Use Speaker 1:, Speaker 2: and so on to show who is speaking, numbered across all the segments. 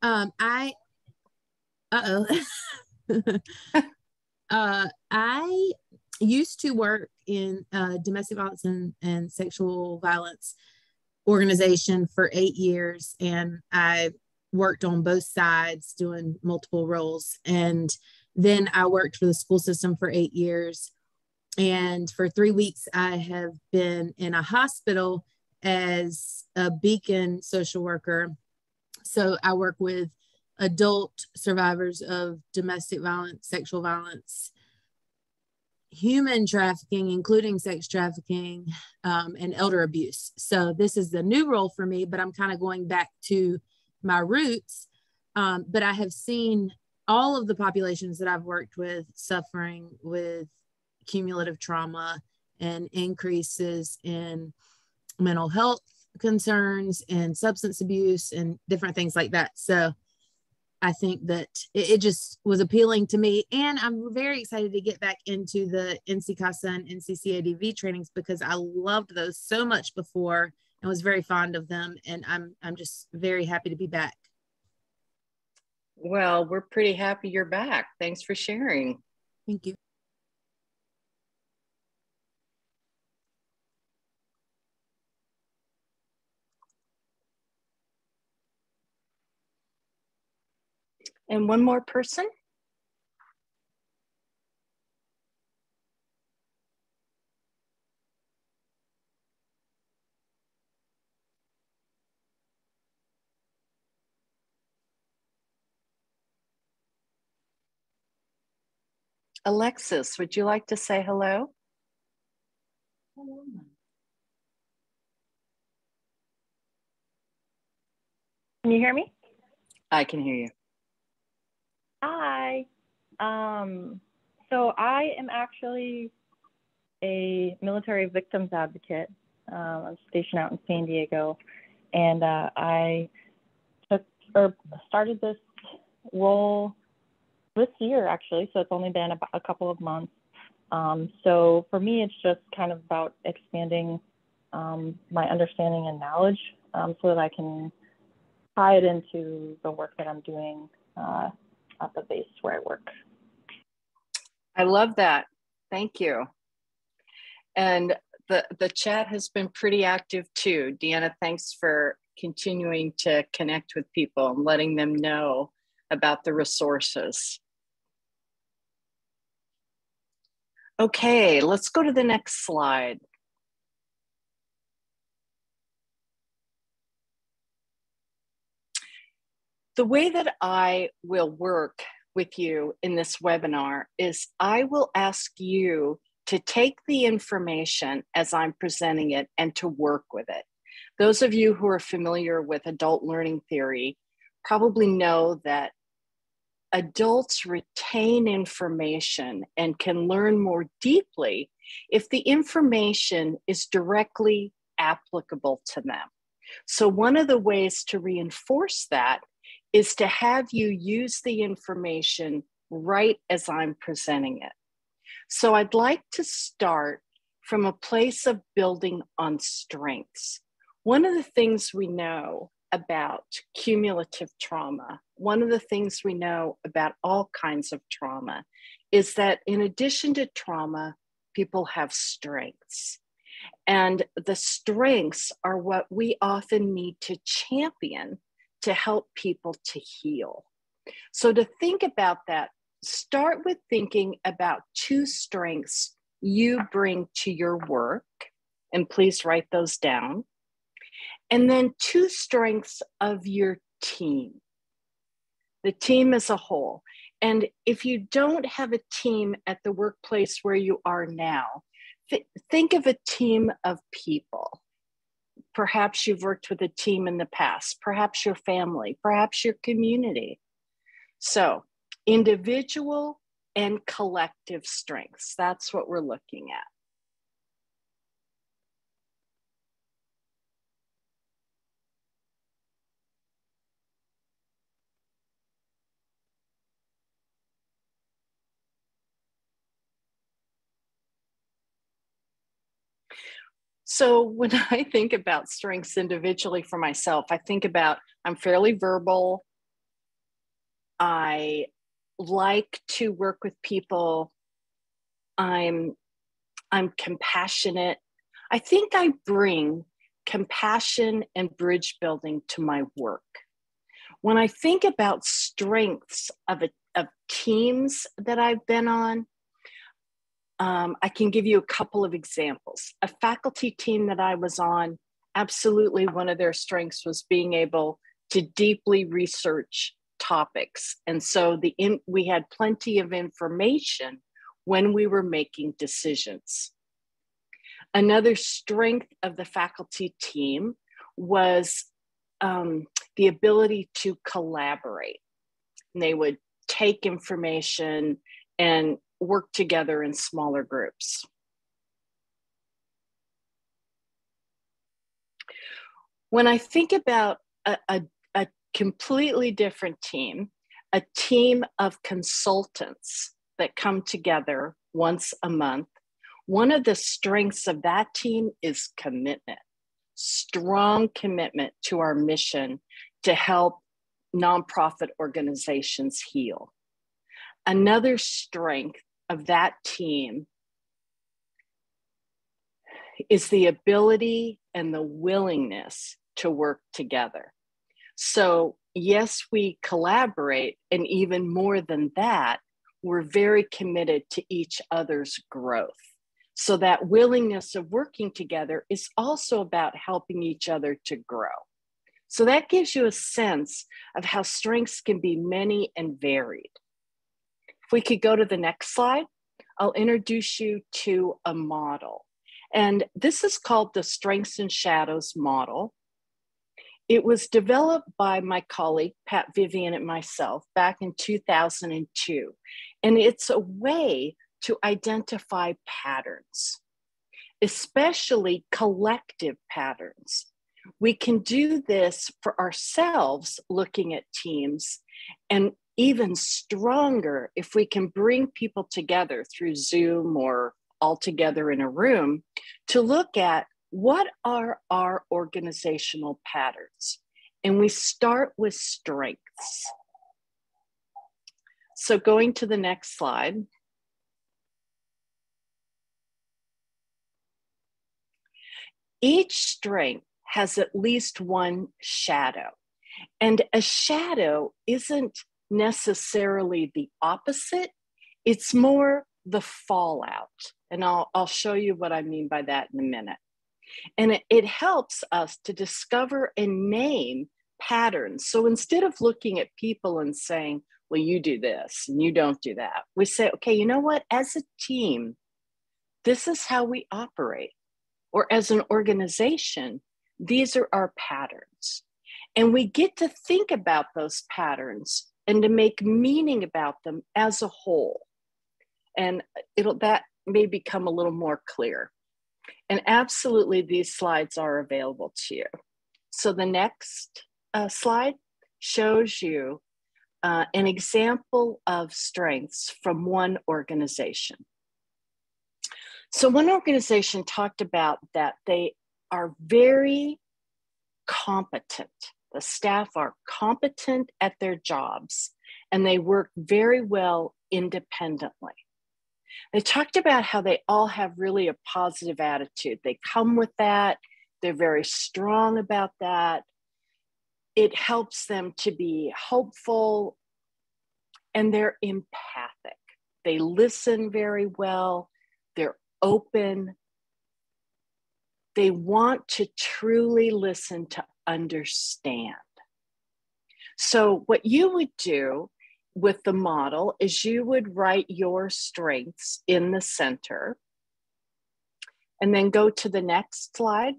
Speaker 1: I uh-oh. I used to work in domestic violence and sexual violence organization for 8 years, and I worked on both sides doing multiple roles. And then I worked for the school system for 8 years. And for 3 weeks, I have been in a hospital as a beacon social worker. So I work with adult survivors of domestic violence, sexual violence, human trafficking, including sex trafficking, and elder abuse. So this is the new role for me, but I'm kind of going back to my roots. But I have seen all of the populations that I've worked with suffering with cumulative trauma and increases in mental health concerns and substance abuse and different things like that. So I think that it just was appealing to me. And I'm very excited to get back into the NC CASA and NCCADV trainings because I loved those so much before and was very fond of them. And I'm just very happy to be back.
Speaker 2: Well, we're pretty happy you're back. Thanks for sharing.
Speaker 1: Thank you.
Speaker 2: And one more person. Alexis, would you like to say hello?
Speaker 3: Can you hear me?
Speaker 2: I can hear you.
Speaker 3: Hi. So I am actually a military victims advocate. I'm stationed out in San Diego, and I started this role this year actually. So it's only been about a couple of months. So for me, it's just kind of about expanding my understanding and knowledge so that I can tie it into the work that I'm doing at the base where I work.
Speaker 2: I love that. Thank you. And the chat has been pretty active too. Deanna, thanks for continuing to connect with people and letting them know about the resources. Okay, let's go to the next slide. The way that I will work with you in this webinar is I will ask you to take the information as I'm presenting it and to work with it. Those of you who are familiar with adult learning theory probably know that adults retain information and can learn more deeply if the information is directly applicable to them. So one of the ways to reinforce that is to have you use the information right as I'm presenting it. So I'd like to start from a place of building on strengths. One of the things we know about cumulative trauma, one of the things we know about all kinds of trauma is that in addition to trauma, people have strengths. And the strengths are what we often need to champion to help people to heal. So to think about that, start with thinking about 2 strengths you bring to your work, and please write those down. And then 2 strengths of your team, the team as a whole. And if you don't have a team at the workplace where you are now, think of a team of people. Perhaps you've worked with a team in the past, perhaps your family, perhaps your community. So individual and collective strengths, that's what we're looking at. So when I think about strengths individually for myself, I think about I'm fairly verbal, I like to work with people. I'm compassionate. I think I bring compassion and bridge building to my work. When I think about strengths of teams that I've been on, I can give you a couple of examples. A faculty team that I was on, absolutely one of their strengths was being able to deeply research topics. And so we had plenty of information when we were making decisions. Another strength of the faculty team was the ability to collaborate. And they would take information and work together in smaller groups. When I think about a completely different team, a team of consultants that come together once a month, one of the strengths of that team is commitment, strong commitment to our mission to help nonprofit organizations heal. Another strength of that team is the ability and the willingness to work together. So yes, we collaborate, and even more than that, we're very committed to each other's growth. So that willingness of working together is also about helping each other to grow. So that gives you a sense of how strengths can be many and varied. If we could go to the next slide, I'll introduce you to a model. And this is called the Strengths and Shadows model. It was developed by my colleague, Pat Vivian, and myself back in 2002. And it's a way to identify patterns, especially collective patterns. We can do this for ourselves looking at teams, and even stronger if we can bring people together through Zoom or all together in a room to look at what are our organizational patterns. And we start with strengths. So going to the next slide. Each strength has at least one shadow. And a shadow isn't necessarily the opposite, it's more the fallout. And I'll show you what I mean by that in a minute. And it helps us to discover and name patterns. So instead of looking at people and saying, well, you do this and you don't do that, we say, okay, you know what? As a team, this is how we operate. Or as an organization, these are our patterns. And we get to think about those patterns and to make meaning about them as a whole. And that may become a little more clear. And absolutely, these slides are available to you. So the next slide shows you an example of strengths from one organization. So one organization talked about that they are very competent. The staff are competent at their jobs, and they work very well independently. They talked about how they all have really a positive attitude. They come with that. They're very strong about that. It helps them to be hopeful, and they're empathic. They listen very well. They're open. They want to truly listen to understand. So what you would do with the model is you would write your strengths in the center and then go to the next slide.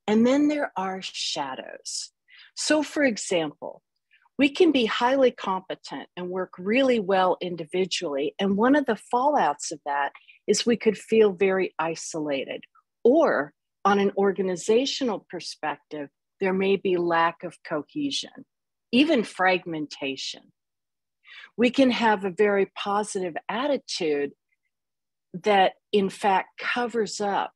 Speaker 2: And then there are shadows. So for example, we can be highly competent and work really well individually. And one of the fallouts of that is we could feel very isolated. Or on an organizational perspective, there may be lack of cohesion, even fragmentation. We can have a very positive attitude that in fact covers up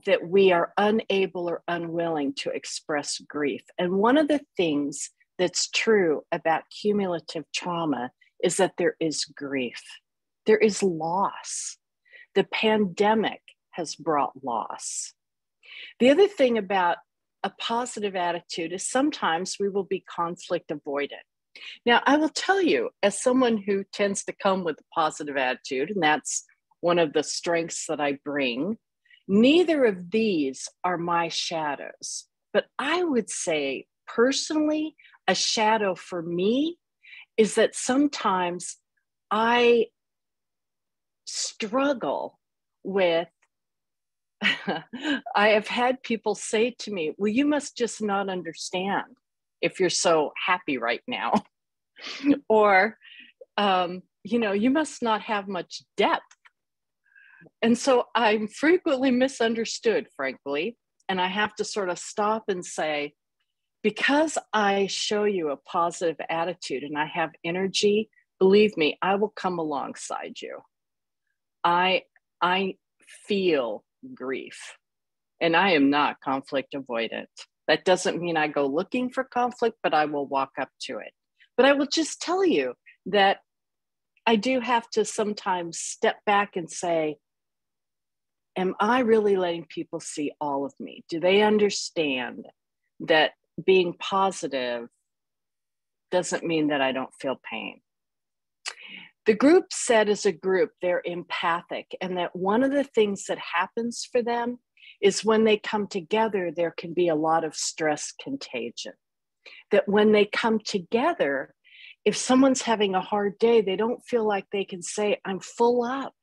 Speaker 2: that we are unable or unwilling to express grief. And one of the things that's true about cumulative trauma is that there is grief, there is loss. The pandemic has brought loss. The other thing about a positive attitude is sometimes we will be conflict avoidant. Now, I will tell you, as someone who tends to come with a positive attitude, and that's one of the strengths that I bring, neither of these are my shadows. But I would say, personally, a shadow for me is that sometimes I struggle with, I have had people say to me, well, you must just not understand if you're so happy right now. Or, you must not have much depth. And so I'm frequently misunderstood, frankly. And I have to sort of stop and say, because I show you a positive attitude and I have energy, believe me, I will come alongside you. I feel grief, and I am not conflict avoidant. That doesn't mean I go looking for conflict, but I will walk up to it. But I will just tell you that I do have to sometimes step back and say, am I really letting people see all of me? Do they understand that being positive doesn't mean that I don't feel pain? The group said as a group, they're empathic, and that one of the things that happens for them is when they come together, there can be a lot of stress contagion. That when they come together, if someone's having a hard day, they don't feel like they can say, I'm full up.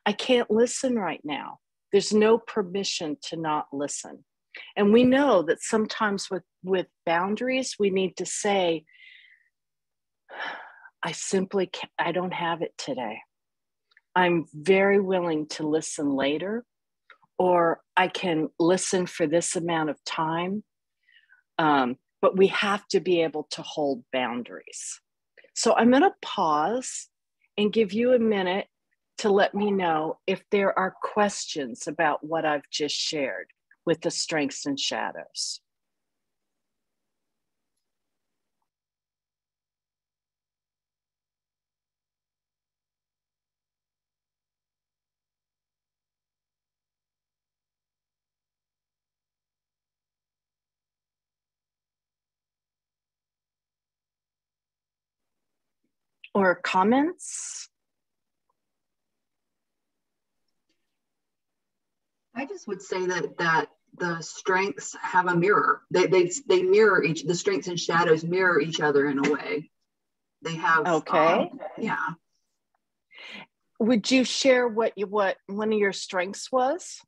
Speaker 2: I can't listen right now. There's no permission to not listen. And we know that sometimes with boundaries, we need to say, I don't have it today. I'm very willing to listen later, or I can listen for this amount of time. But we have to be able to hold boundaries. So I'm going to pause and give you a minute to let me know if there are questions about what I've just shared with the strengths and shadows. Or comments?
Speaker 4: I just would say that the strengths have a mirror. They mirror the strengths and shadows mirror each other in a way. They have
Speaker 2: okay.
Speaker 4: Yeah.
Speaker 2: Would you share what one of your strengths was?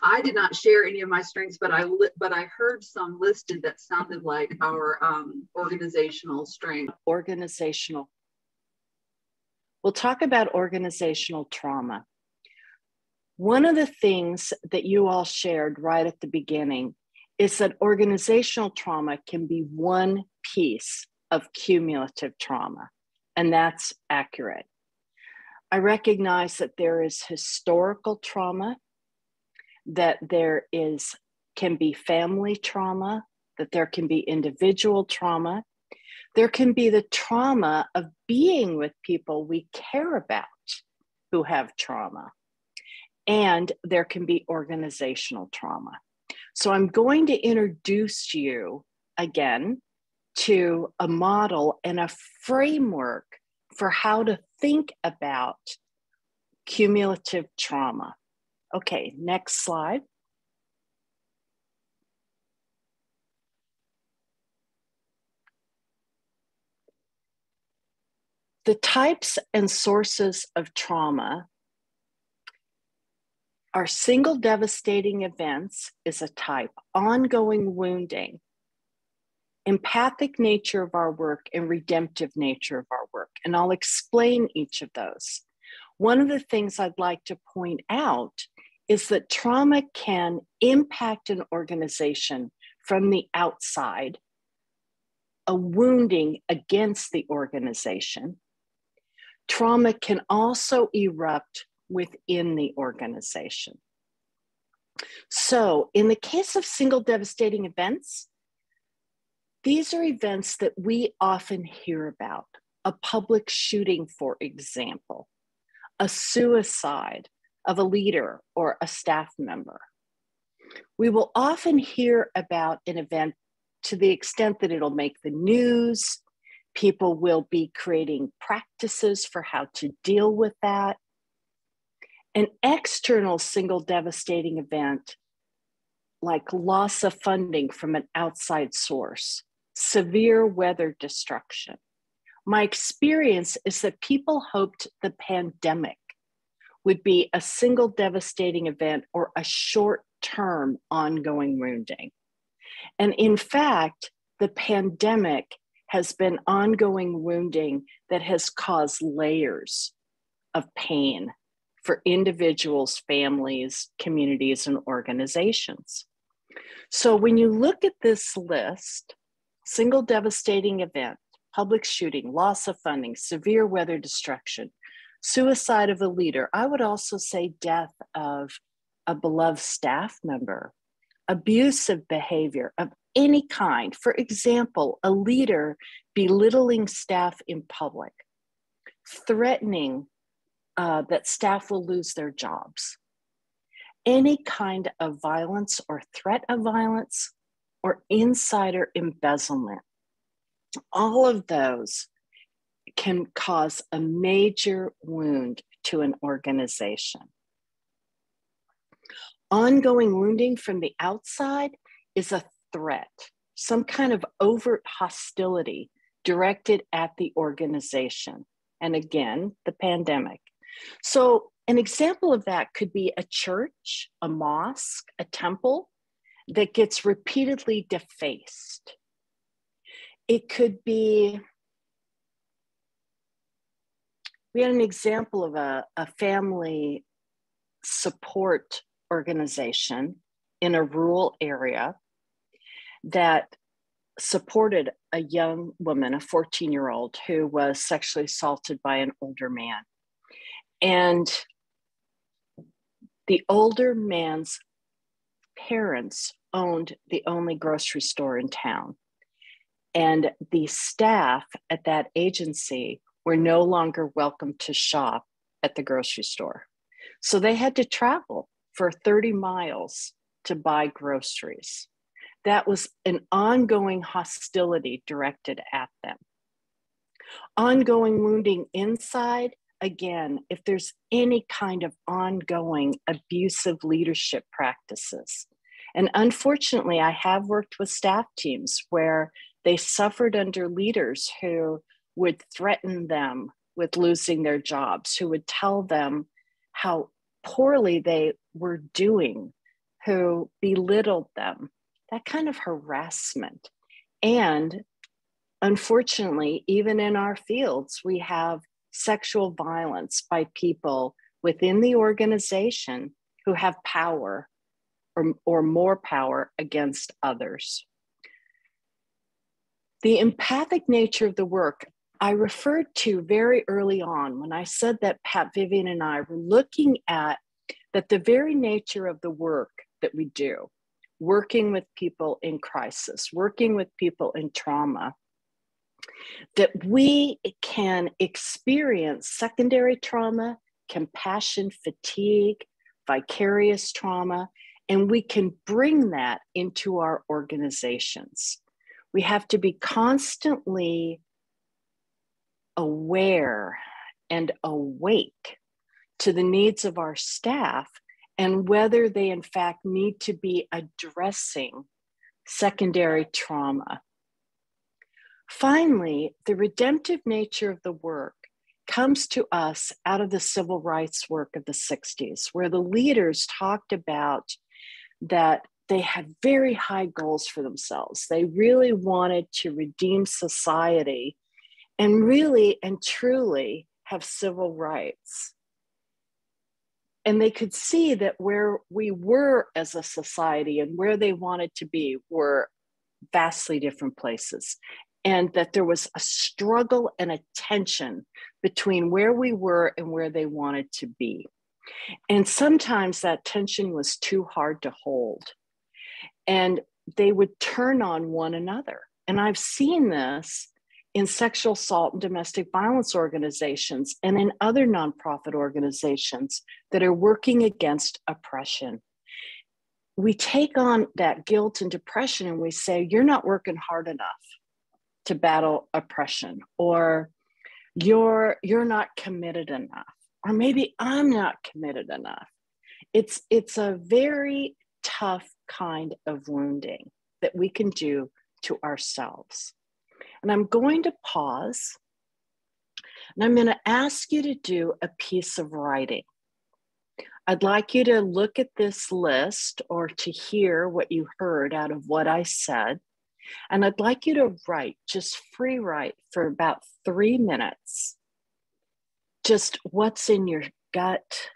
Speaker 4: I did not share any of my strengths, but I heard some listed that sounded like our organizational strength.
Speaker 2: Organizational. We'll talk about organizational trauma. One of the things that you all shared right at the beginning is that organizational trauma can be one piece of cumulative trauma, and that's accurate. I recognize that there is historical trauma, that there can be family trauma, that there can be individual trauma. There can be the trauma of being with people we care about who have trauma. And there can be organizational trauma. So I'm going to introduce you again to a model and a framework for how to think about cumulative trauma. Okay, next slide. The types and sources of trauma are single devastating events is a type, ongoing wounding, empathic nature of our work, and redemptive nature of our work. And I'll explain each of those. One of the things I'd like to point out is that trauma can impact an organization from the outside, a wounding against the organization. Trauma can also erupt within the organization. So in the case of single devastating events, these are events that we often hear about. A public shooting, for example, a suicide of a leader or a staff member. We will often hear about an event to the extent that it'll make the news. People will be creating practices for how to deal with that. An external single devastating event, like loss of funding from an outside source, severe weather destruction. My experience is that people hoped the pandemic would be a single devastating event or a short-term ongoing wounding. And in fact, the pandemic has been ongoing wounding that has caused layers of pain for individuals, families, communities, and organizations. So when you look at this list, single devastating event, public shooting, loss of funding, severe weather destruction, suicide of a leader, I would also say death of a beloved staff member, abusive behavior of any kind. For example, a leader belittling staff in public, threatening that staff will lose their jobs, any kind of violence or threat of violence or insider embezzlement. All of those can cause a major wound to an organization. Ongoing wounding from the outside is a threat, some kind of overt hostility directed at the organization. And again, the pandemic. So an example of that could be a church, a mosque, a temple that gets repeatedly defaced. It could be, we had an example of a family support organization in a rural area that supported a young woman, a 14-year-old, who was sexually assaulted by an older man. And the older man's parents owned the only grocery store in town. And the staff at that agency were no longer welcome to shop at the grocery store. So they had to travel for 30 miles to buy groceries. That was an ongoing hostility directed at them. Ongoing wounding inside, again, if there's any kind of ongoing abusive leadership practices. And unfortunately, I have worked with staff teams where they suffered under leaders who would threaten them with losing their jobs, who would tell them how poorly they were doing, who belittled them, that kind of harassment. And unfortunately, even in our fields, we have sexual violence by people within the organization who have power or more power against others. The empathic nature of the work I referred to very early on when I said that Pat, Vivian, and I were looking at that the very nature of the work that we do, working with people in crisis, working with people in trauma, that we can experience secondary trauma, compassion fatigue, vicarious trauma, and we can bring that into our organizations. We have to be constantly aware and awake to the needs of our staff and whether they in fact need to be addressing secondary trauma. Finally, the redemptive nature of the work comes to us out of the civil rights work of the 60s, where the leaders talked about that they had very high goals for themselves. They really wanted to redeem society and really and truly have civil rights. And they could see that where we were as a society and where they wanted to be were vastly different places. And that there was a struggle and a tension between where we were and where they wanted to be. And sometimes that tension was too hard to hold. And they would turn on one another. And I've seen this in sexual assault and domestic violence organizations and in other nonprofit organizations that are working against oppression. We take on that guilt and depression and we say, you're not working hard enough to battle oppression, or you're not committed enough, or maybe I'm not committed enough. It's a very tough kind of wounding that we can do to ourselves. And I'm going to pause and I'm going to ask you to do a piece of writing. I'd like you to look at this list or to hear what you heard out of what I said. And I'd like you to write, just free write for about 3 minutes. Just what's in your gut,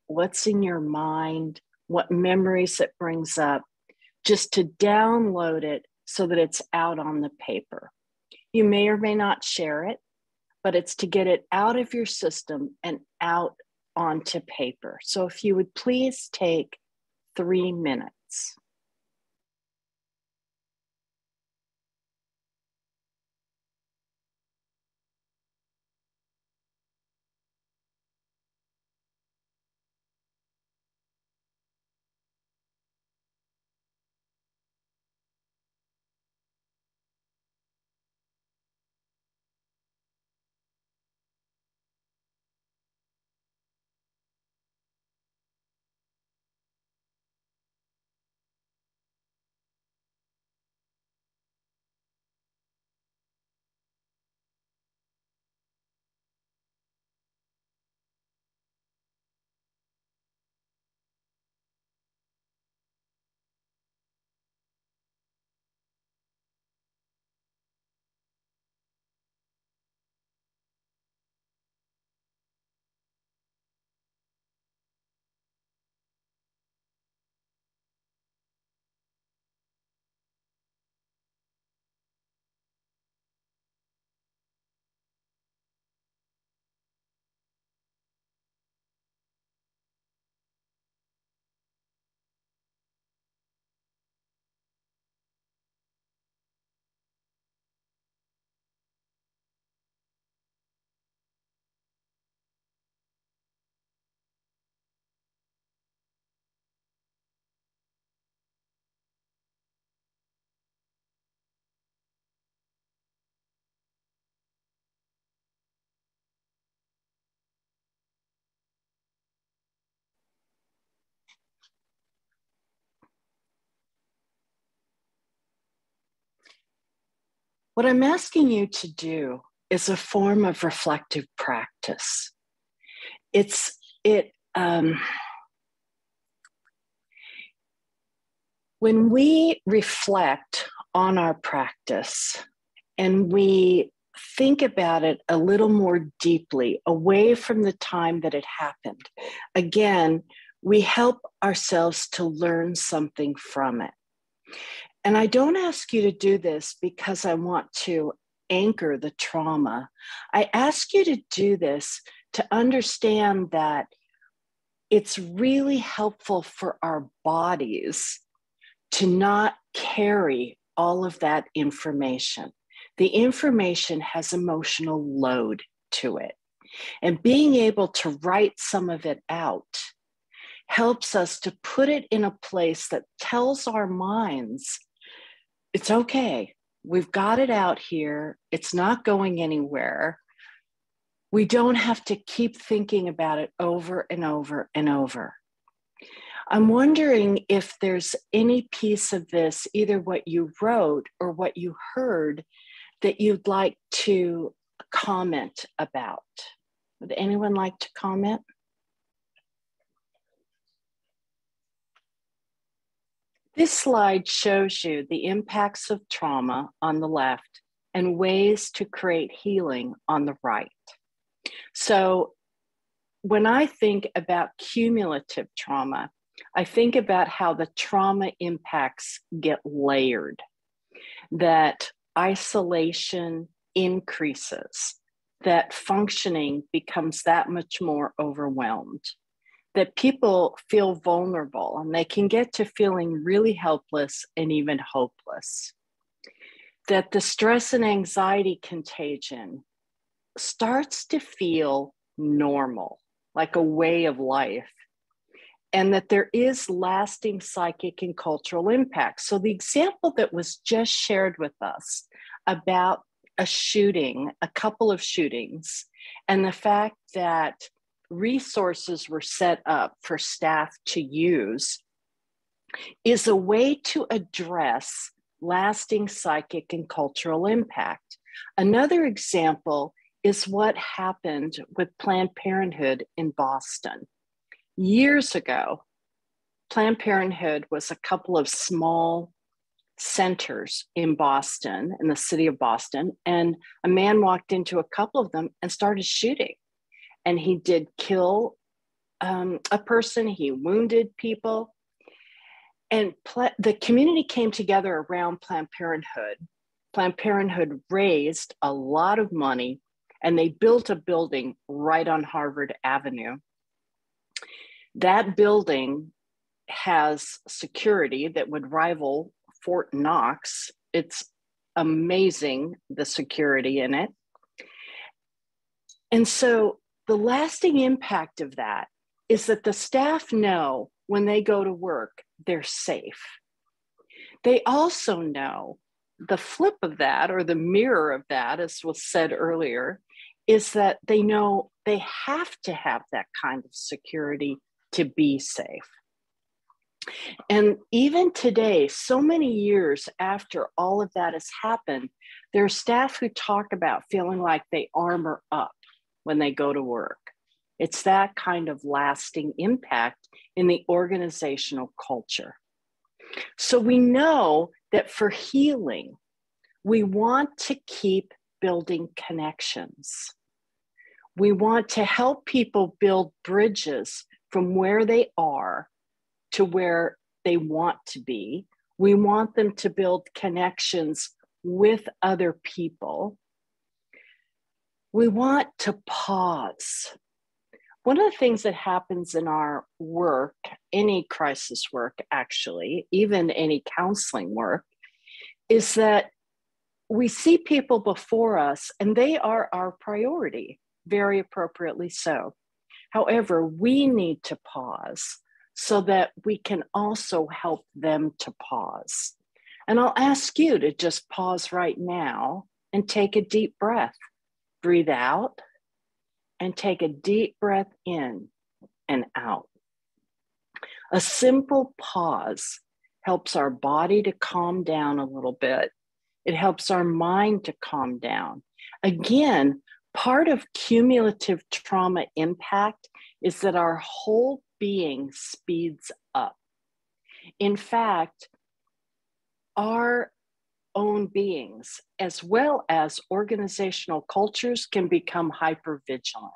Speaker 2: what's in your mind, what memories it brings up, just to download it so that it's out on the paper. You may or may not share it, but it's to get it out of your system and out onto paper. So if you would please take 3 minutes. What I'm asking you to do is a form of reflective practice. When we reflect on our practice and we think about it a little more deeply, away from the time that it happened, again, we help ourselves to learn something from it. And I don't ask you to do this because I want to anchor the trauma. I ask you to do this to understand that it's really helpful for our bodies to not carry all of that information. The information has emotional load to it. And being able to write some of it out helps us to put it in a place that tells our minds, it's okay. We've got it out here. It's not going anywhere. We don't have to keep thinking about it over and over and over. I'm wondering if there's any piece of this, either what you wrote or what you heard, that you'd like to comment about. Would anyone like to comment? This slide shows you the impacts of trauma on the left and ways to create healing on the right. So when I think about cumulative trauma, I think about how the trauma impacts get layered, that isolation increases, that functioning becomes that much more overwhelmed, that people feel vulnerable and they can get to feeling really helpless and even hopeless. That the stress and anxiety contagion starts to feel normal, like a way of life, and that there is lasting psychic and cultural impact. So the example that was just shared with us about a shooting, a couple of shootings, and the fact that resources were set up for staff to use is a way to address lasting psychic and cultural impact. Another example is what happened with Planned Parenthood in Boston. Years ago, Planned Parenthood was a couple of small centers in Boston, in the city of Boston, and a man walked into a couple of them and started shooting. And he did kill a person, he wounded people. And the community came together around Planned Parenthood. Planned Parenthood raised a lot of money and they built a building right on Harvard Avenue. That building has security that would rival Fort Knox. It's amazing, the security in it. And so the lasting impact of that is that the staff know when they go to work, they're safe. They also know the flip of that, or the mirror of that, as was said earlier, is that they know they have to have that kind of security to be safe. And even today, so many years after all of that has happened, there are staff who talk about feeling like they armor up when they go to work. It's that kind of lasting impact in the organizational culture. So we know that for healing, we want to keep building connections. We want to help people build bridges from where they are to where they want to be. We want them to build connections with other people. We want to pause. One of the things that happens in our work, any crisis work actually, even any counseling work, is that we see people before us and they are our priority, very appropriately so. However, we need to pause so that we can also help them to pause. And I'll ask you to just pause right now and take a deep breath. Breathe out and take a deep breath in and out. A simple pause helps our body to calm down a little bit. It helps our mind to calm down. Again, part of cumulative trauma impact is that our whole being speeds up. In fact, our own beings, as well as organizational cultures, can become hypervigilant.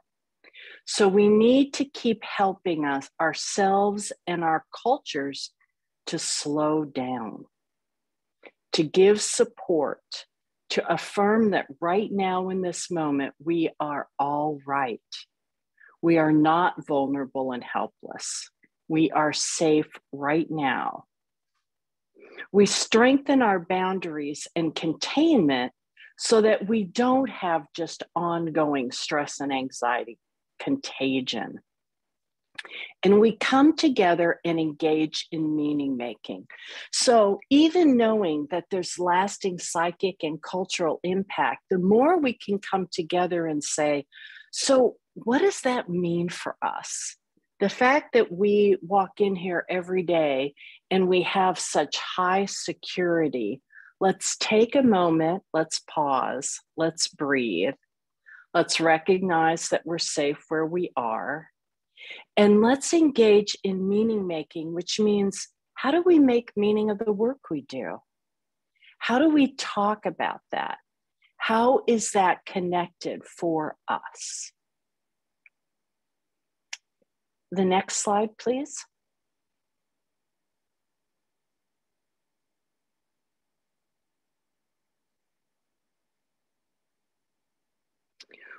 Speaker 2: So we need to keep helping us, ourselves and our cultures, to slow down, to give support, to affirm that right now in this moment, we are all right. We are not vulnerable and helpless. We are safe right now. We strengthen our boundaries and containment so that we don't have just ongoing stress and anxiety contagion. And we come together and engage in meaning making. So even knowing that there's lasting psychic and cultural impact, the more we can come together and say, so what does that mean for us? The fact that we walk in here every day and we have such high security, let's take a moment, let's pause, let's breathe, let's recognize that we're safe where we are, and let's engage in meaning making, which means how do we make meaning of the work we do? How do we talk about that? How is that connected for us? The next slide, please.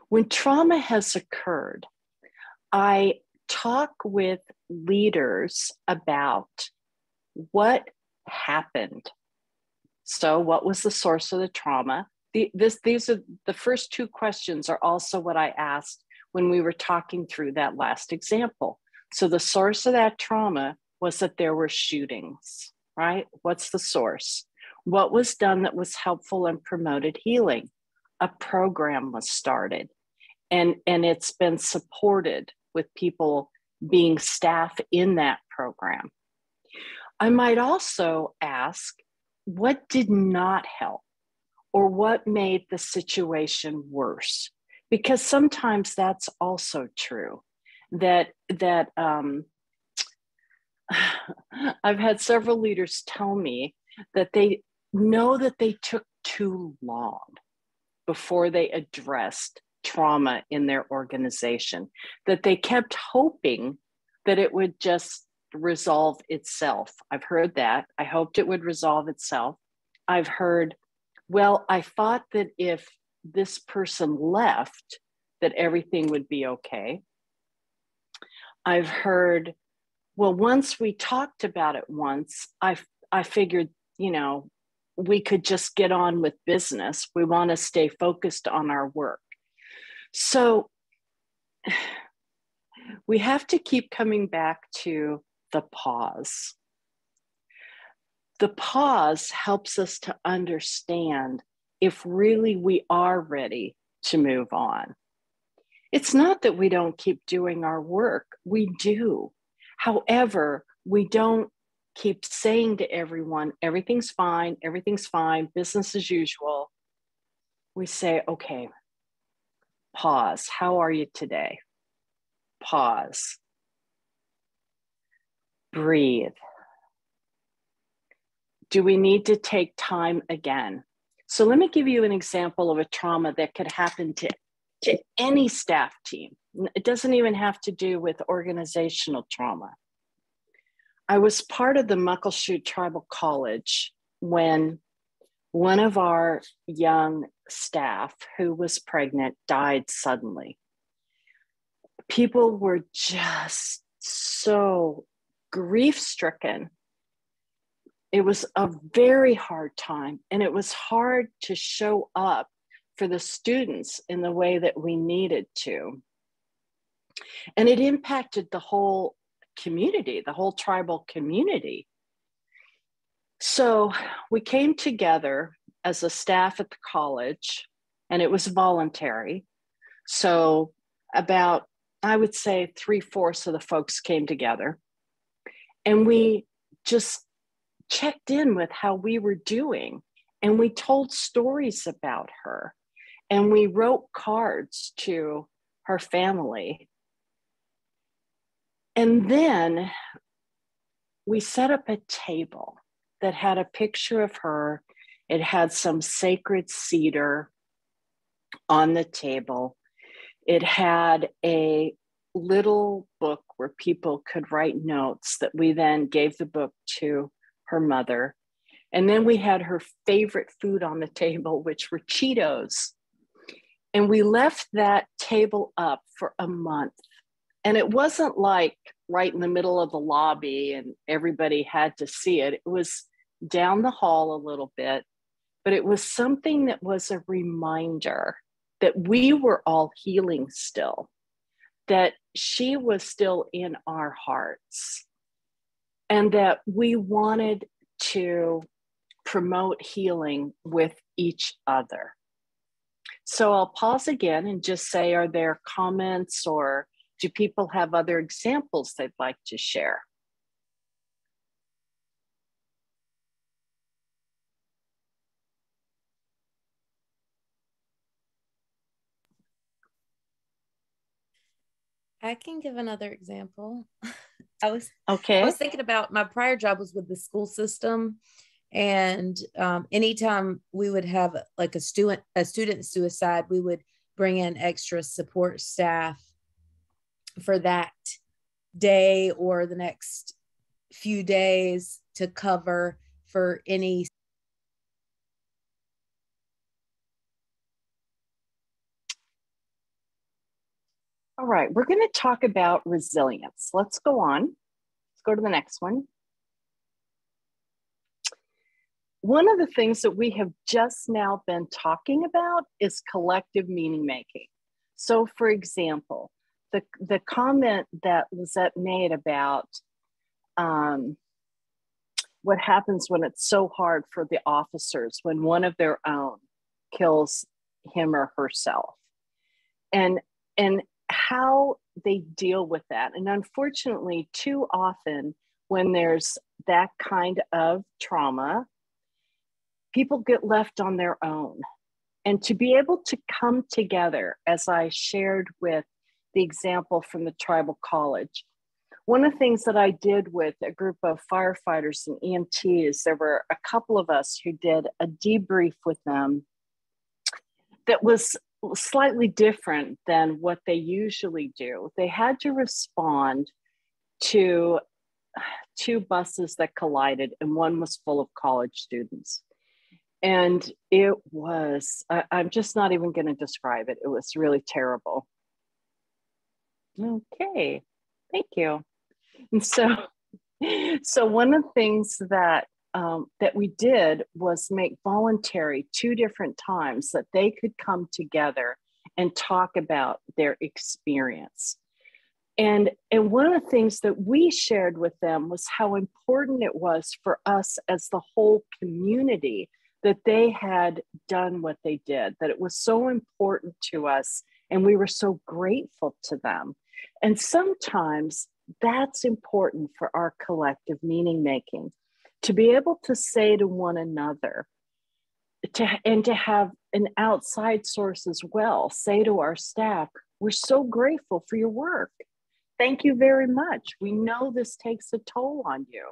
Speaker 2: When trauma has occurred, I talk with leaders about what happened. So what was the source of the trauma? These are the first two questions are also what I asked when we were talking through that last example. So the source of that trauma was that there were shootings, right? What's the source? What was done that was helpful and promoted healing? A program was started, and it's been supported with people being staff in that program. I might also ask, what did not help, or what made the situation worse? Because sometimes that's also true. I've had several leaders tell me that they know that they took too long before they addressed trauma in their organization, that they kept hoping that it would just resolve itself. I've heard that. I hoped it would resolve itself. I've heard, well, I thought that if this person left, that everything would be okay. I've heard, well, once we talked about it once, I figured, we could just get on with business. We want to stay focused on our work. So we have to keep coming back to the pause. The pause helps us to understand if really we are ready to move on. It's not that we don't keep doing our work. We do. However, we don't keep saying to everyone, everything's fine, business as usual. We say, okay, pause. How are you today? Pause. Breathe. Do we need to take time again? So let me give you an example of a trauma that could happen to any staff team. It doesn't even have to do with organizational trauma. I was part of the Muckleshoot Tribal College when one of our young staff who was pregnant died suddenly. People were just so grief-stricken. It was a very hard time, and it was hard to show up for the students in the way that we needed to. And it impacted the whole community, the whole tribal community. So we came together as a staff at the college, and it was voluntary. So about, I would say, 3/4 of the folks came together, and we just checked in with how we were doing, and we told stories about her, and we wrote cards to her family. And then we set up a table that had a picture of her. It had some sacred cedar on the table. It had a little book where people could write notes that we then gave the book to her mother. And then we had her favorite food on the table, which were Cheetos. And we left that table up for a month. And it wasn't like right in the middle of the lobby and everybody had to see it. It was down the hall a little bit, but it was something that was a reminder that we were all healing still, that she was still in our hearts, and that we wanted to promote healing with each other. So I'll pause again and just say, are there comments, or do people have other examples they'd like to share?
Speaker 1: I can give another example.
Speaker 2: Okay.
Speaker 1: I was thinking about my prior job was with the school system, and anytime we would have like a student suicide, we would bring in extra support staff for that day or the next few days to cover for any.
Speaker 2: All right, we're going to talk about resilience. Let's go on. Let's go to the next one. One of the things that we have just now been talking about is collective meaning making. So for example, the comment that Lizette made about what happens when it's so hard for the officers when one of their own kills him or herself, and how they deal with that. And unfortunately, too often when there's that kind of trauma, people get left on their own. And to be able to come together, as I shared with the example from the tribal college, one of the things that I did with a group of firefighters and EMTs, there were a couple of us who did a debrief with them that was slightly different than what they usually do. They had to respond to 2 buses that collided, and one was full of college students. And it was, I'm just not even going to describe it. It was really terrible. Okay, thank you. And so one of the things that that we did was make voluntary 2 different times that they could come together and talk about their experience. And one of the things that we shared with them was how important it was for us as the whole community that they had done what they did, that it was so important to us, and we were so grateful to them. And sometimes that's important for our collective meaning making, to be able to say to one another, and to have an outside source as well, say to our staff, we're so grateful for your work. Thank you very much. We know this takes a toll on you.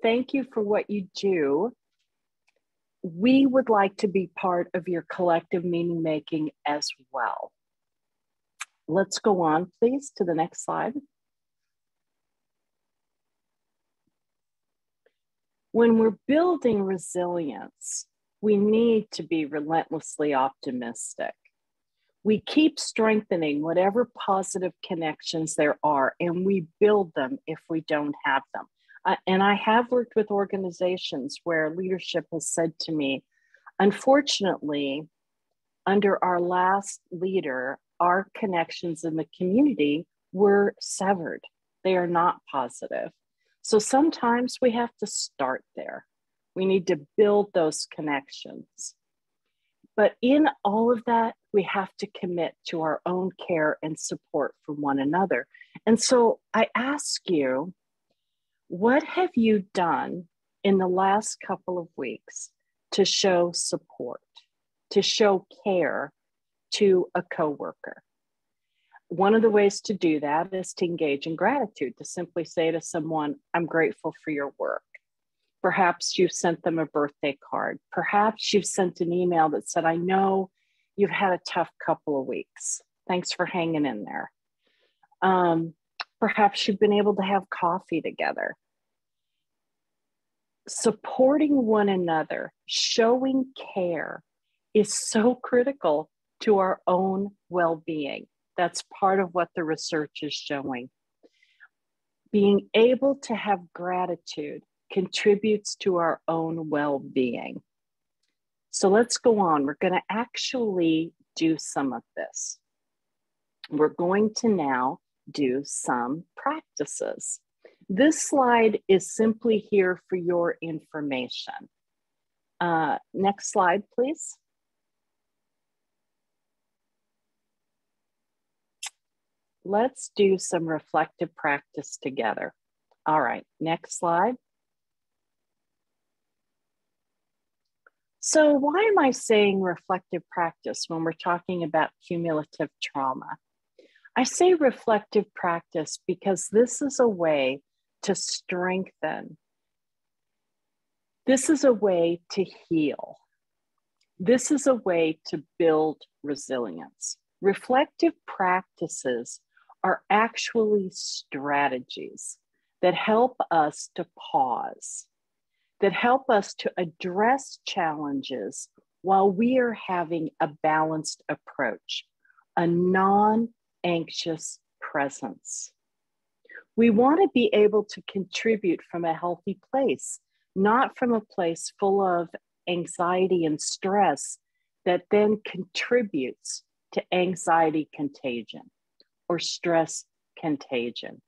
Speaker 2: Thank you for what you do. We would like to be part of your collective meaning making as well. Let's go on, please, to the next slide. When we're building resilience, we need to be relentlessly optimistic. We keep strengthening whatever positive connections there are, and we build them if we don't have them. And I have worked with organizations where leadership has said to me, unfortunately, under our last leader, our connections in the community were severed. They are not positive. So sometimes we have to start there. We need to build those connections. But in all of that, we have to commit to our own care and support for one another. And so I ask you, what have you done in the last couple of weeks to show support, to show care to a coworker? One of the ways to do that is to engage in gratitude, to simply say to someone, I'm grateful for your work. Perhaps you've sent them a birthday card. Perhaps you've sent an email that said, I know you've had a tough couple of weeks. Thanks for hanging in there. Perhaps you've been able to have coffee together. Supporting one another, showing care is so critical to our own well-being. That's part of what the research is showing. Being able to have gratitude contributes to our own well-being. So let's go on. We're going to actually do some of this. We're going to now do some practices. This slide is simply here for your information. Next slide, please. Let's do some reflective practice together. All right, next slide. So why am I saying reflective practice when we're talking about cumulative trauma? I say reflective practice because this is a way to strengthen. This is a way to heal. This is a way to build resilience. Reflective practices are actually strategies that help us to pause, that help us to address challenges while we are having a balanced approach, a non-judgmental anxious presence. We want to be able to contribute from a healthy place, not from a place full of anxiety and stress that then contributes to anxiety contagion or stress contagion.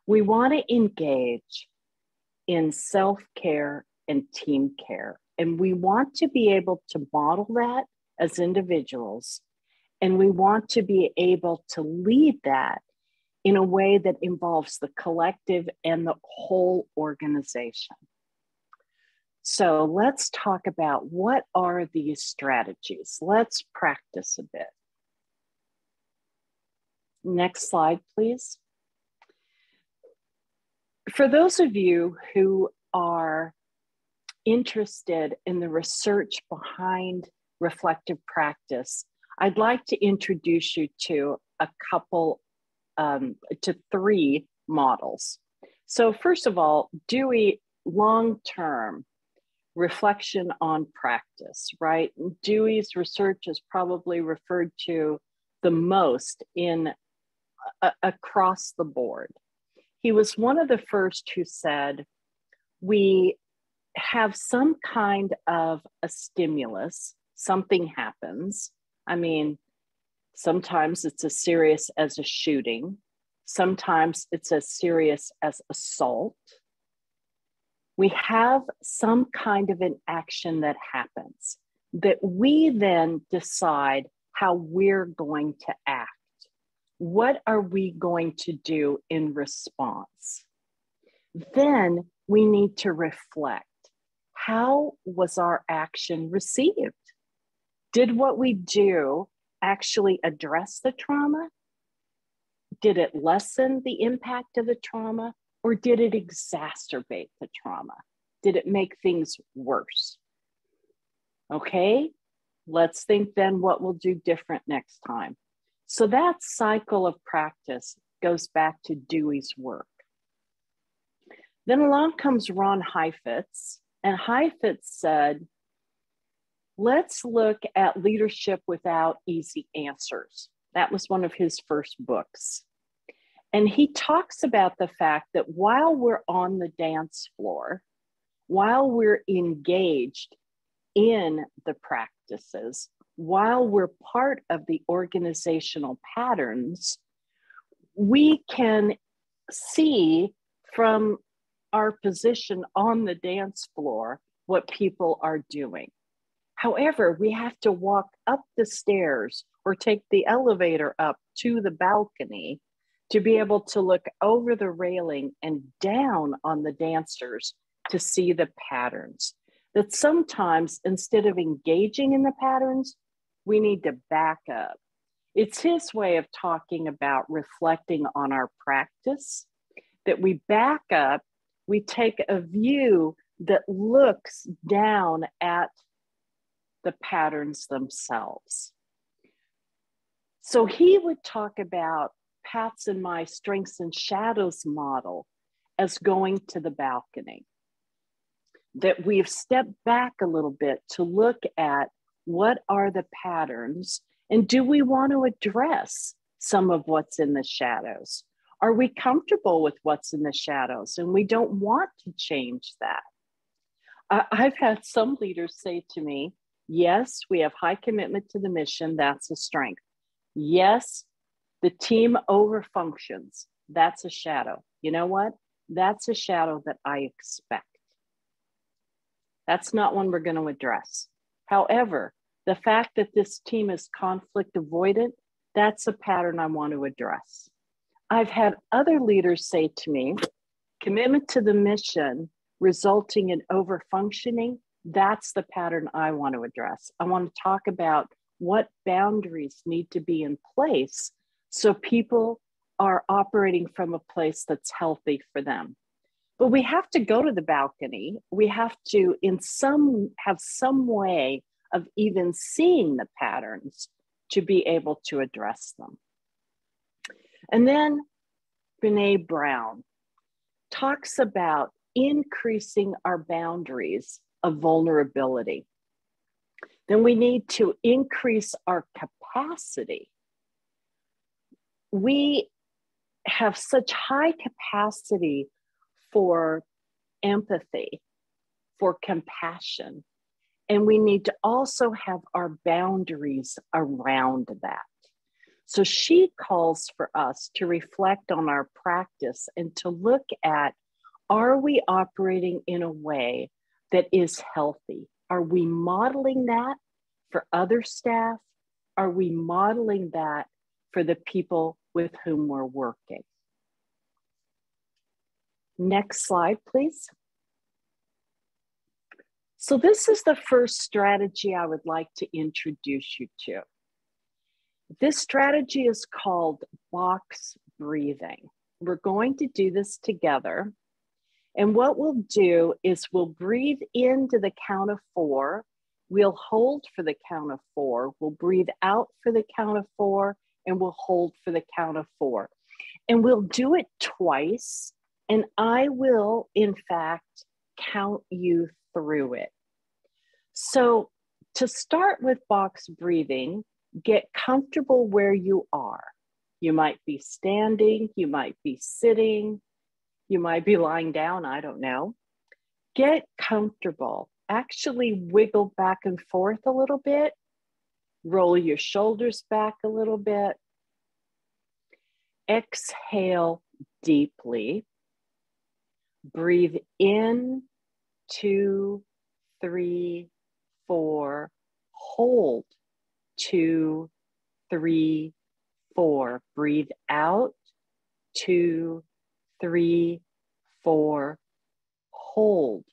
Speaker 2: We want to engage in self-care and team care, and we want to be able to model that as individuals, and we want to be able to lead that in a way that involves the collective and the whole organization. So let's talk about what are these strategies. Let's practice a bit. Next slide, please. For those of you who are interested in the research behind reflective practice, I'd like to introduce you to to 3 models. So first of all, Dewey long-term reflection on practice, right? Dewey's research is probably referred to the most across the board. He was one of the first who said, we have some kind of a stimulus, something happens. I mean, sometimes it's as serious as a shooting. Sometimes it's as serious as assault. We have some kind of an action that happens that we then decide how we're going to act. What are we going to do in response? Then we need to reflect. How was our action received? Did what we do actually address the trauma? Did it lessen the impact of the trauma, or did it exacerbate the trauma? Did it make things worse? Okay, let's think then what we'll do different next time. So that cycle of practice goes back to Dewey's work. Then along comes Ron Heifetz, and Heifetz said, let's look at leadership without easy answers. That was one of his first books. And he talks about the fact that while we're on the dance floor, while we're engaged in the practices, while we're part of the organizational patterns, we can see from our position on the dance floor what people are doing. However, we have to walk up the stairs or take the elevator up to the balcony to be able to look over the railing and down on the dancers to see the patterns. That sometimes, instead of engaging in the patterns, we need to back up. It's his way of talking about reflecting on our practice, that we back up, we take a view that looks down at the patterns themselves. So he would talk about Pat's and my strengths and shadows model as going to the balcony. That we've stepped back a little bit to look at what are the patterns, and do we want to address some of what's in the shadows? Are we comfortable with what's in the shadows and we don't want to change that? I've had some leaders say to me, yes, we have high commitment to the mission, that's a strength. Yes, the team overfunctions, that's a shadow. You know what? That's a shadow that I expect. That's not one we're going to address. However, the fact that this team is conflict avoidant, that's a pattern I want to address. I've had other leaders say to me, commitment to the mission resulting in overfunctioning, that's the pattern I want to address. I want to talk about what boundaries need to be in place so people are operating from a place that's healthy for them. But we have to go to the balcony. We have to have some way of even seeing the patterns to be able to address them. And then Brene Brown talks about increasing our boundaries of vulnerability. Then we need to increase our capacity we have such high capacity for empathy, for compassion, and we need to also have our boundaries around that. So she calls for us to reflect on our practice and to look at, are we operating in a way that is healthy? Are we modeling that for other staff? Are we modeling that for the people with whom we're working? Next slide, please. So this is the first strategy I would like to introduce you to. This strategy is called box breathing. We're going to do this together. And what we'll do is we'll breathe into the count of 4. We'll hold for the count of 4. We'll breathe out for the count of 4, and we'll hold for the count of 4. And we'll do it twice. And I will, in fact, count you through it. So to start with box breathing, get comfortable where you are. You might be standing, you might be sitting, you might be lying down, I don't know. Get comfortable. Actually wiggle back and forth a little bit. Roll your shoulders back a little bit. Exhale deeply. Breathe in, 2, 3, 4. Hold, 2, 3, 4. Breathe out, 2, 3, 4. Hold,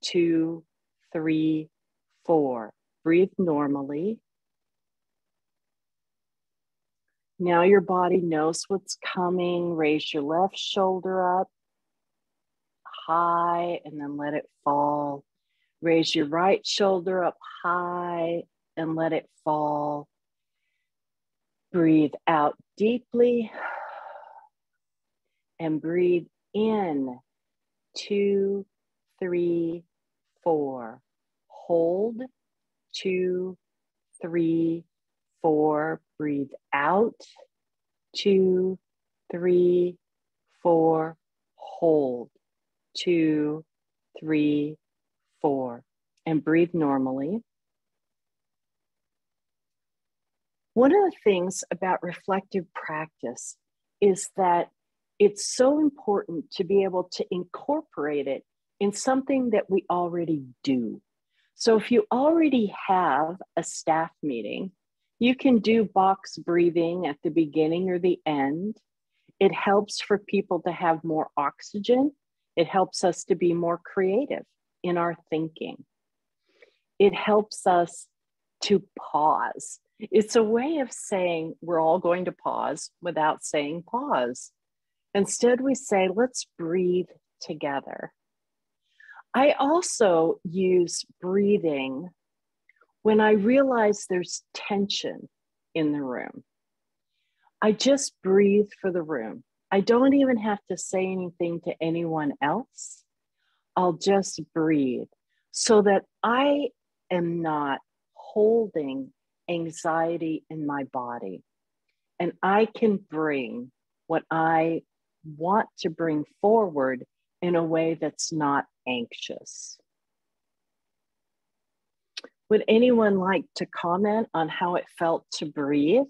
Speaker 2: 2, 3, 4. Breathe normally. Now your body knows what's coming. Raise your left shoulder up high and then let it fall. Raise your right shoulder up high and let it fall. Breathe out deeply and breathe in, 2, 3, 4. Hold, 2, 3, 4. Breathe out, 2, 3, 4. Hold, 2, 3, 4. And breathe normally. One of the things about reflective practice is that it's so important to be able to incorporate it in something that we already do. So if you already have a staff meeting, you can do box breathing at the beginning or the end. It helps for people to have more oxygen. It helps us to be more creative in our thinking. It helps us to pause. It's a way of saying we're all going to pause without saying pause. Instead, we say, let's breathe together. I also use breathing when I realize there's tension in the room. I just breathe for the room. I don't even have to say anything to anyone else. I'll just breathe so that I am not holding anxiety in my body. And I can bring what I want to bring forward in a way that's not anxious. Would anyone like to comment on how it felt to breathe?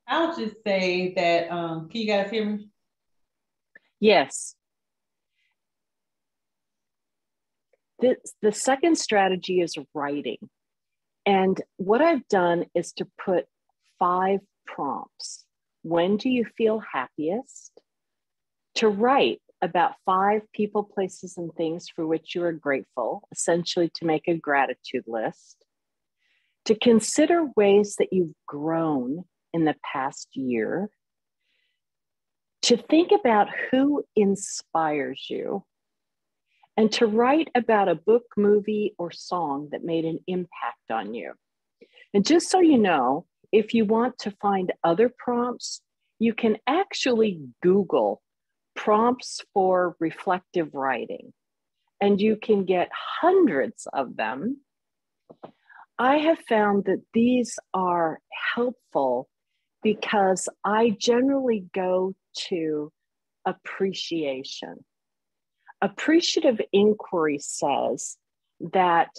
Speaker 5: I'll just say that, can you guys hear me?
Speaker 2: Yes. The second strategy is writing. And what I've done is to put 5 prompts. When do you feel happiest? To write about 5 people, places, and things for which you are grateful, essentially to make a gratitude list. To consider ways that you've grown in the past year. To think about who inspires you. And to write about a book, movie, or song that made an impact on you. And just so you know, if you want to find other prompts, you can actually Google prompts for reflective writing. And you can get hundreds of them I have found that these are helpful because I generally go to appreciation. Appreciative inquiry says that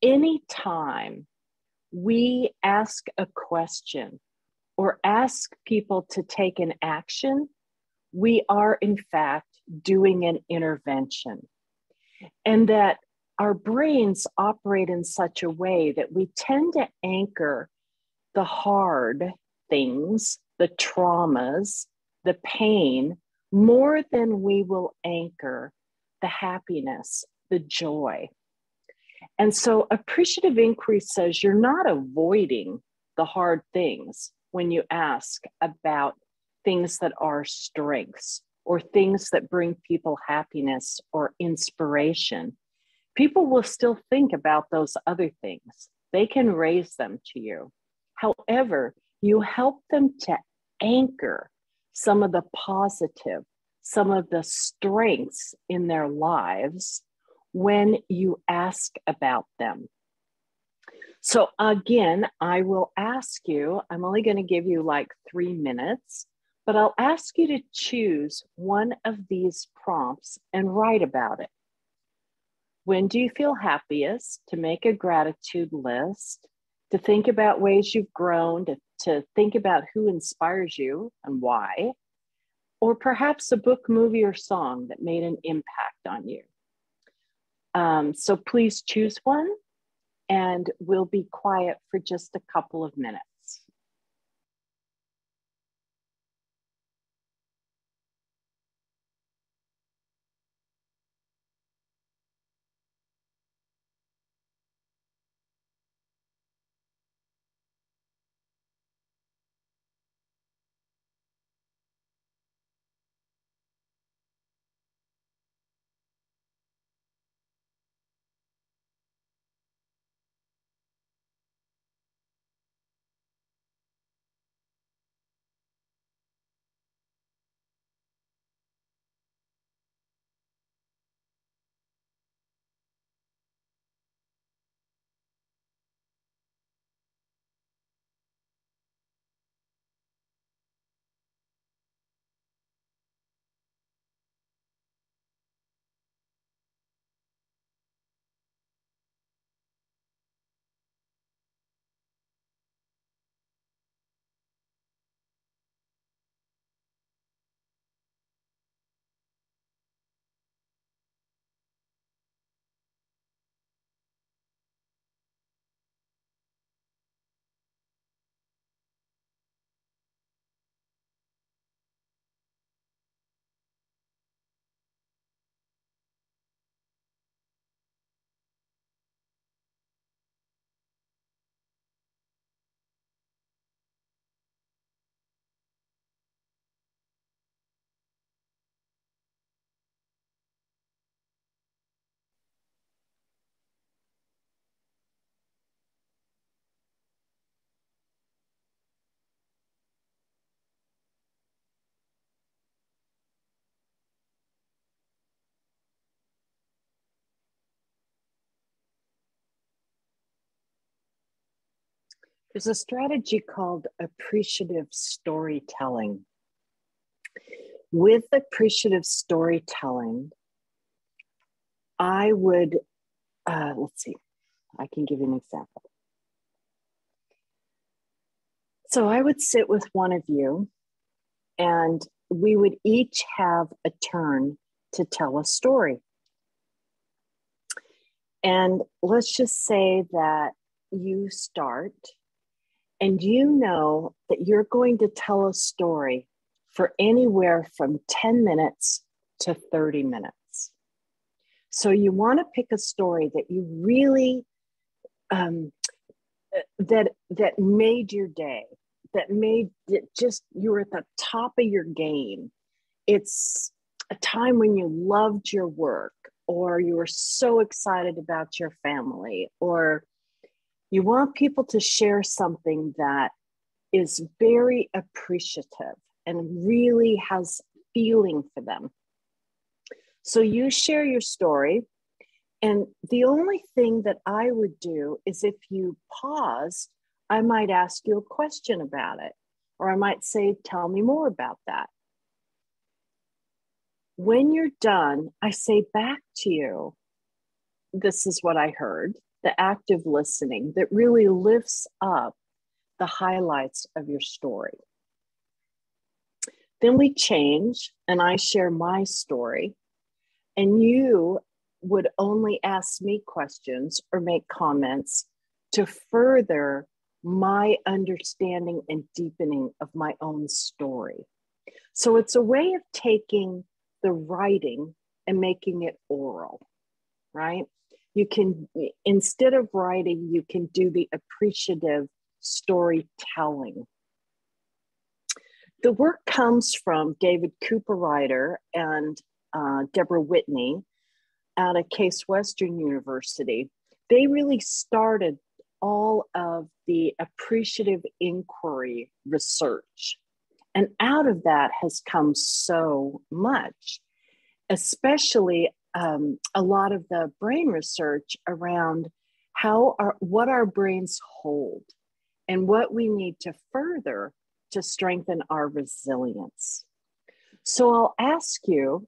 Speaker 2: anytime we ask a question or ask people to take an action, we are in fact doing an intervention. And that our brains operate in such a way that we tend to anchor the hard things, the traumas, the pain, more than we will anchor the happiness, the joy. And so appreciative inquiry says you're not avoiding the hard things when you ask about things that are strengths or things that bring people happiness or inspiration. People will still think about those other things. They can raise them to you. However, you help them to anchor some of the positive, some of the strengths in their lives when you ask about them. So again, I will ask you, I'm only going to give you like 3 minutes, but I'll ask you to choose one of these prompts and write about it. When do you feel happiest? To make a gratitude list, to think about ways you've grown, to think about who inspires you and why, or perhaps a book, movie, or song that made an impact on you. So please choose one, and we'll be quiet for just a couple of minutes. There's a strategy called appreciative storytelling. With appreciative storytelling, I would, let's see, I can give you an example. So I would sit with one of you, and we would each have a turn to tell a story. And let's just say that you start, and you know that you're going to tell a story for anywhere from 10 minutes to 30 minutes. So you want to pick a story that you really, that made your day, that made it just, you were at the top of your game. It's a time when you loved your work, or you were so excited about your family, or you want people to share something that is very appreciative and really has feeling for them. So you share your story, And the only thing that I would do is if you paused, I might ask you a question about it, or I might say, tell me more about that. When you're done, I say back to you, this is what I heard, the active listening that really lifts up the highlights of your story. Then we change and I share my story, and you would only ask me questions or make comments to further my understanding and deepening of my own story. So it's a way of taking the writing and making it oral, right? You can, instead of writing, you can do the appreciative storytelling. The work comes from David Cooper and Deborah Whitney out of Case Western University. They really started all of the appreciative inquiry research. And out of that has come so much, especially a lot of the brain research around what our brains hold and what we need to further to strengthen our resilience. So I'll ask you,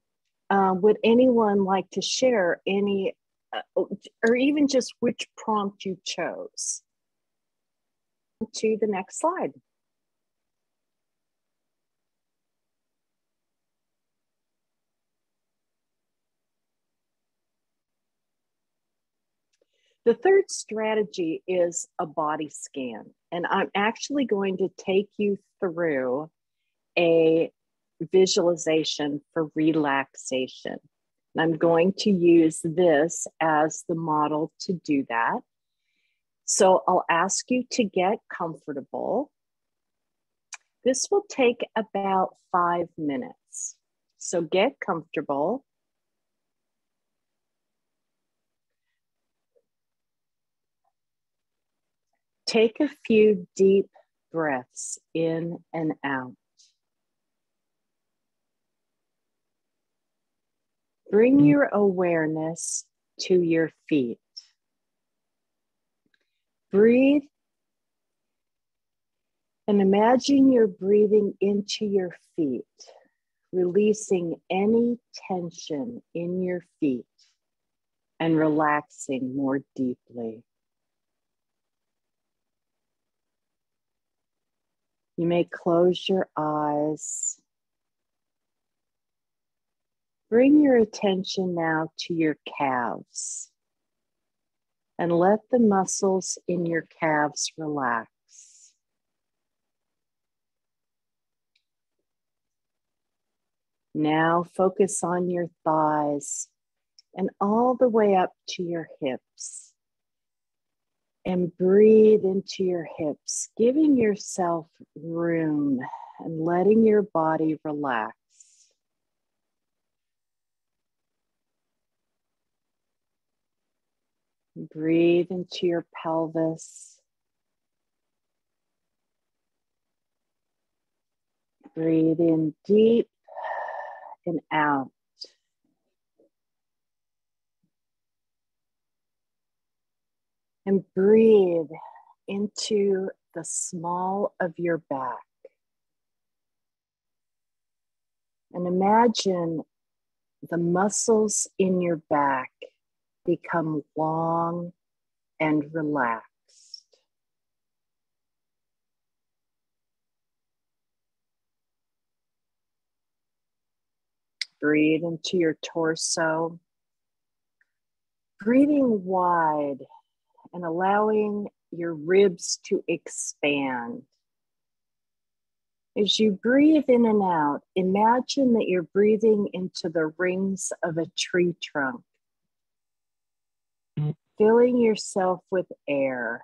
Speaker 2: would anyone like to share any, or even just which prompt you chose? To the next slide. The third strategy is a body scan. And I'm actually going to take you through a visualization for relaxation. And I'm going to use this as the model to do that. So I'll ask you to get comfortable. This will take about 5 minutes. So get comfortable. Take a few deep breaths in and out. Bring your awareness to your feet. Breathe and imagine you're breathing into your feet, releasing any tension in your feet and relaxing more deeply. You may close your eyes. Bring your attention now to your calves and let the muscles in your calves relax. Now focus on your thighs and all the way up to your hips. And breathe into your hips, giving yourself room and letting your body relax. Breathe into your pelvis. Breathe in deep and out. And breathe into the small of your back. And imagine the muscles in your back become long and relaxed. Breathe into your torso. Breathing wide and allowing your ribs to expand. As you breathe in and out, imagine that you're breathing into the rings of a tree trunk, filling yourself with air.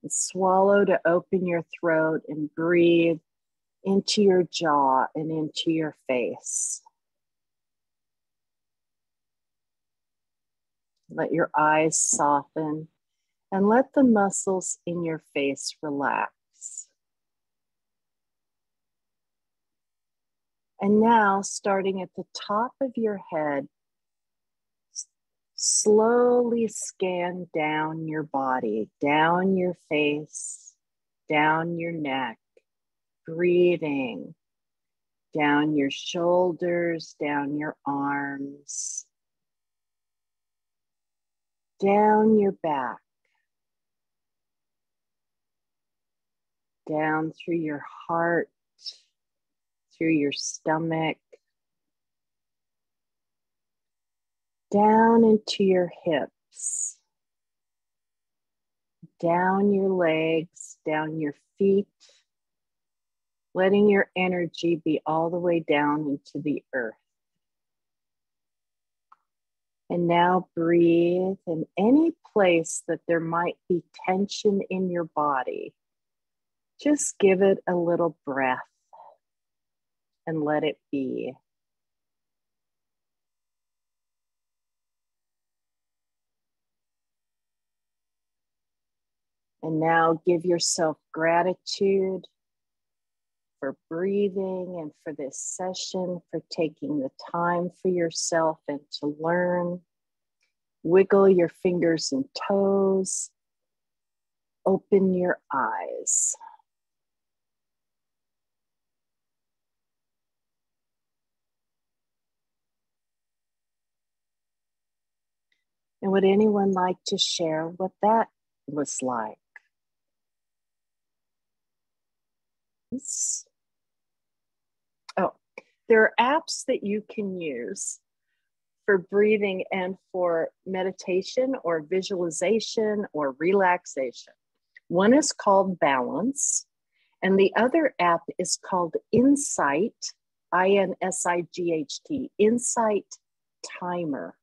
Speaker 2: And swallow to open your throat and breathe into your jaw and into your face. Let your eyes soften and let the muscles in your face relax. And now, starting at the top of your head, slowly scan down your body, down your face, down your neck, breathing, down your shoulders, down your arms, down your back, down through your heart, through your stomach, down into your hips, down your legs, down your feet, letting your energy be all the way down into the earth. And now breathe in any place that there might be tension in your body. Just give it a little breath and let it be. And now give yourself gratitude for breathing and for this session, for taking the time for yourself and to learn. Wiggle your fingers and toes. Open your eyes. And would anyone like to share what that was like? Oh, there are apps that you can use for breathing and for meditation or visualization or relaxation. One is called Balance, and the other app is called Insight, INSIGHT, Insight Timer.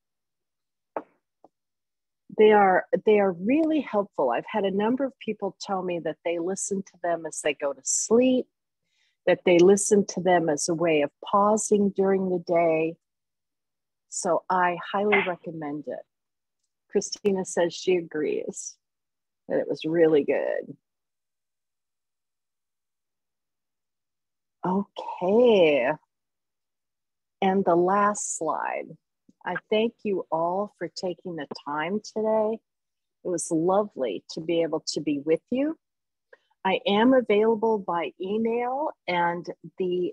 Speaker 2: They are really helpful. I've had a number of people tell me that they listen to them as they go to sleep, that they listen to them as a way of pausing during the day. So I highly recommend it. Christina says she agrees that it was really good. Okay. And the last slide. I thank you all for taking the time today. It was lovely to be able to be with you. I am available by email, and the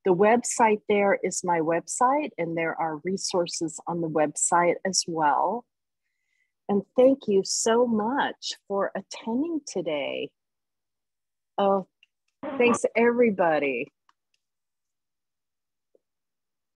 Speaker 2: website there is my website, and there are resources on the website as well. And thank you so much for attending today. Oh, thanks everybody.